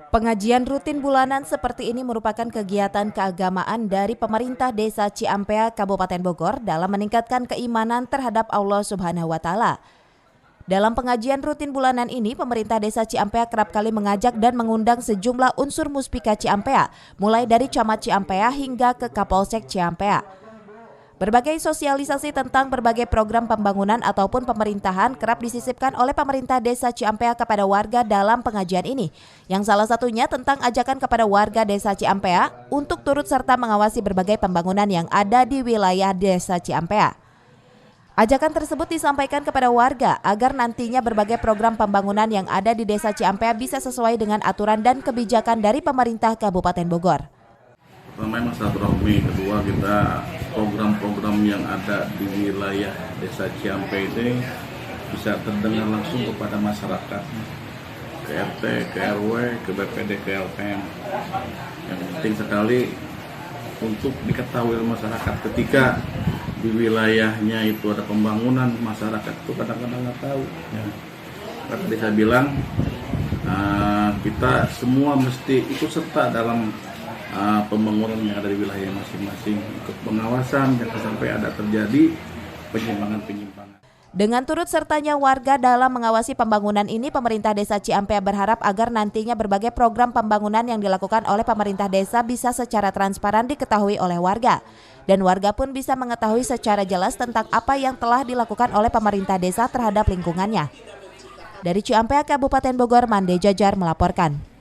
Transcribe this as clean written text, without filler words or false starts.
Pengajian rutin bulanan seperti ini merupakan kegiatan keagamaan dari pemerintah Desa Ciampea, Kabupaten Bogor dalam meningkatkan keimanan terhadap Allah Subhanahu wa Ta'ala. Dalam pengajian rutin bulanan ini, pemerintah Desa Ciampea kerap kali mengajak dan mengundang sejumlah unsur Muspika Ciampea, mulai dari Camat Ciampea hingga ke Kapolsek Ciampea. Berbagai sosialisasi tentang berbagai program pembangunan ataupun pemerintahan kerap disisipkan oleh pemerintah Desa Ciampea kepada warga dalam pengajian ini, yang salah satunya tentang ajakan kepada warga Desa Ciampea untuk turut serta mengawasi berbagai pembangunan yang ada di wilayah Desa Ciampea. Ajakan tersebut disampaikan kepada warga agar nantinya berbagai program pembangunan yang ada di Desa Ciampea bisa sesuai dengan aturan dan kebijakan dari pemerintah Kabupaten Bogor. Pertama masalah silaturahmi, kedua kita program-program yang ada di wilayah Desa Ciampea ini bisa terdengar langsung kepada masyarakat, ke RT, ke RW, ke BPD, ke LPM. Yang penting sekali untuk diketahui oleh masyarakat ketika di wilayahnya itu ada pembangunan, masyarakat itu kadang-kadang nggak tahu. Ya. Tadi saya bilang kita semua mesti ikut serta dalam pembangunan yang ada di wilayah masing-masing untuk pengawasan jangan sampai ada terjadi penyimpangan-penyimpangan. Dengan turut sertanya warga dalam mengawasi pembangunan ini, pemerintah Desa Ciampea berharap agar nantinya berbagai program pembangunan yang dilakukan oleh pemerintah desa bisa secara transparan diketahui oleh warga. Dan warga pun bisa mengetahui secara jelas tentang apa yang telah dilakukan oleh pemerintah desa terhadap lingkungannya. Dari Ciampea, Kabupaten Bogor, Mande Jajar melaporkan.